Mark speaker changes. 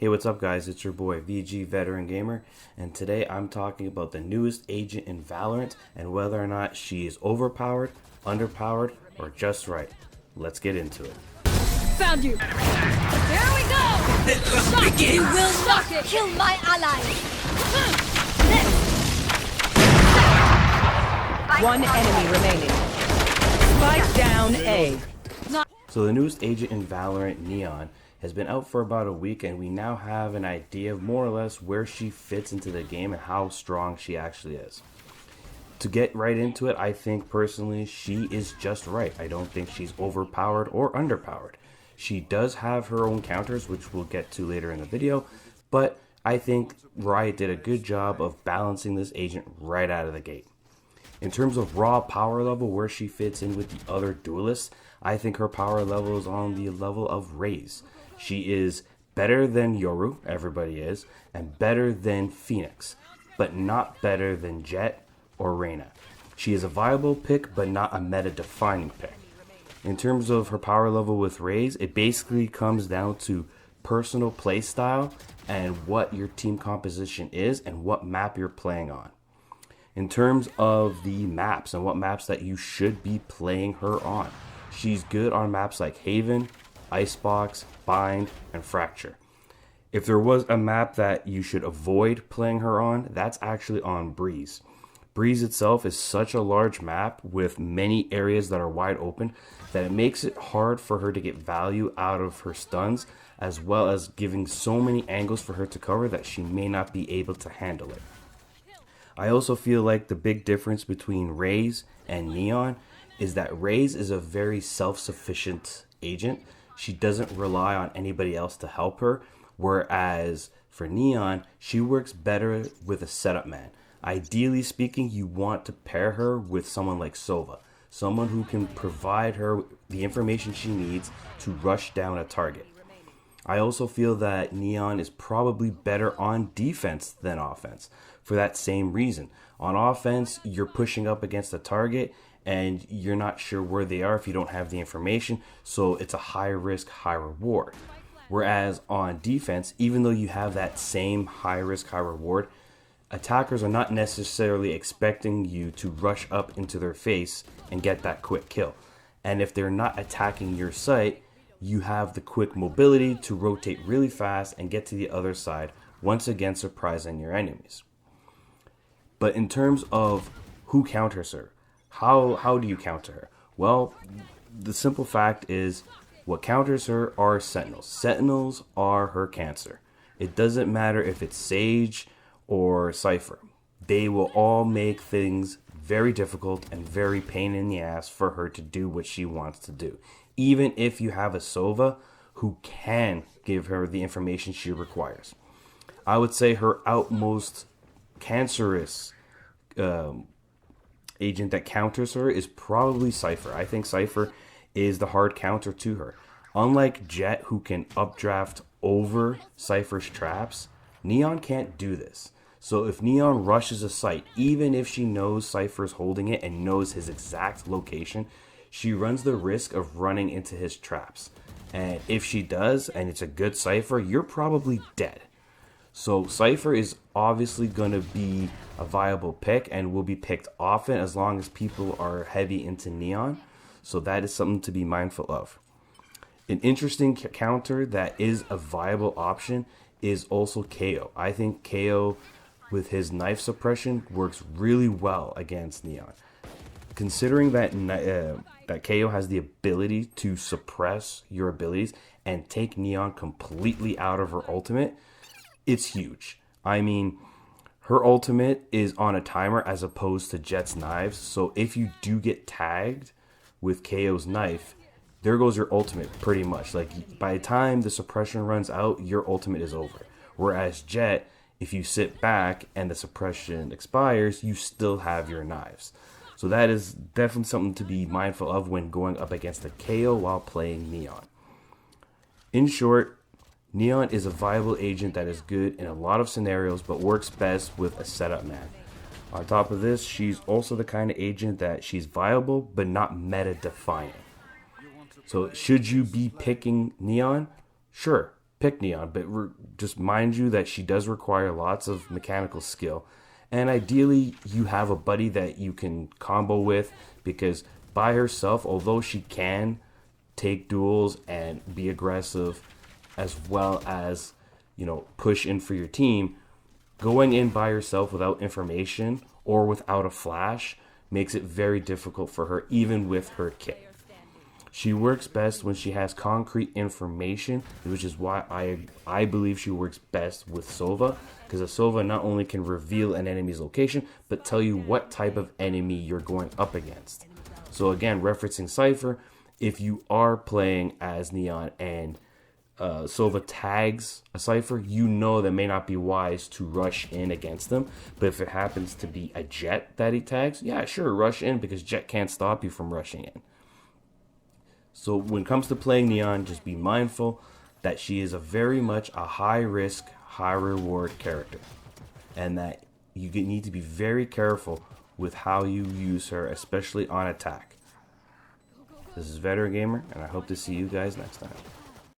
Speaker 1: Hey, what's up guys? It's your boy VG Veteran Gamer, and today I'm talking about the newest agent in Valorant and whether or not she is overpowered, underpowered, or just right. Let's get into it.
Speaker 2: Found you! There we go! You will not kill my ally!
Speaker 3: One enemy remaining. Spike down A.
Speaker 1: So the newest agent in Valorant, Neon, has been out for about a week, and we now have an idea of more or less where she fits into the game and how strong she actually is. To get right into it, I think personally she is just right. I don't think she's overpowered or underpowered. She does have her own counters, which we'll get to later in the video, but I think Riot did a good job of balancing this agent right out of the gate. In terms of raw power level, where she fits in with the other duelists, I think her power level is on the level of Raze. She is better than Yoru, everybody is, and better than Phoenix, but not better than Jett or Reyna. She is a viable pick, but not a meta-defining pick. In terms of her power level with Raze, it basically comes down to personal play style and what your team composition is and what map you're playing on. In terms of the maps and what maps that you should be playing her on, she's good on maps like Haven, Icebox, Bind, and Fracture. If there was a map that you should avoid playing her on, that's actually on Breeze. Breeze itself is such a large map with many areas that are wide open that it makes it hard for her to get value out of her stuns, as well as giving so many angles for her to cover that she may not be able to handle it. I also feel like the big difference between Raze and Neon is that Raze is a very self-sufficient agent. She doesn't rely on anybody else to help her, whereas for Neon, she works better with a setup man. Ideally speaking, you want to pair her with someone like Sova, someone who can provide her the information she needs to rush down a target. I also feel that Neon is probably better on defense than offense for that same reason. On offense, you're pushing up against a target and you're not sure where they are if you don't have the information, so it's a high risk, high reward. Whereas on defense, even though you have that same high risk, high reward, attackers are not necessarily expecting you to rush up into their face and get that quick kill. And if they're not attacking your site, you have the quick mobility to rotate really fast and get to the other side, once again surprising your enemies. But in terms of who counters her, how do you counter her? Well, the simple fact is what counters her are Sentinels. Sentinels are her cancer. It doesn't matter if it's Sage or Cypher. They will all make things very difficult and very pain in the ass for her to do what she wants to do. Even if you have a Sova who can give her the information she requires. I would say her outmost cancerous agent that counters her is probably Cypher. I think Cypher is the hard counter to her. Unlike Jett, who can updraft over Cypher's traps, Neon can't do this. So if Neon rushes a site, even if she knows Cypher's holding it and knows his exact location, she runs the risk of running into his traps. And if she does, and it's a good Cypher, you're probably dead. So Cypher is obviously going to be a viable pick and will be picked often as long as people are heavy into Neon. So that is something to be mindful of. An interesting counter that is a viable option is also KO. I think KO with his knife suppression works really well against Neon. Considering that that KO has the ability to suppress your abilities and take Neon completely out of her ultimate, it's huge. I mean, her ultimate is on a timer as opposed to Jett's knives, so if you do get tagged with KO's knife, there goes your ultimate pretty much. Like, by the time the suppression runs out, your ultimate is over. Whereas Jett, if you sit back and the suppression expires, you still have your knives. So that is definitely something to be mindful of when going up against a KO while playing Neon. In short, Neon is a viable agent that is good in a lot of scenarios, but works best with a setup man. On top of this, she's also the kind of agent that she's viable, but not meta-defining. So should you be picking Neon? Sure, pick Neon, but just mind you that she does require lots of mechanical skill. And ideally, you have a buddy that you can combo with, because by herself, although she can take duels and be aggressive, as well as, you know, push in for your team, going in by herself without information or without a flash makes it very difficult for her, even with her kit. She works best when she has concrete information, which is why I believe she works best with Sova, because a Sova not only can reveal an enemy's location, but tell you what type of enemy you're going up against. So again, referencing Cypher, if you are playing as Neon and Sova tags a Cypher, you know that may not be wise to rush in against them. But if it happens to be a Jet that he tags, yeah, sure, rush in, because Jet can't stop you from rushing in. So when it comes to playing Neon, just be mindful that she is very much a high risk, high reward character, and that you need to be very careful with how you use her, especially on attack. This is Veteran Gamer, and I hope to see you guys next time.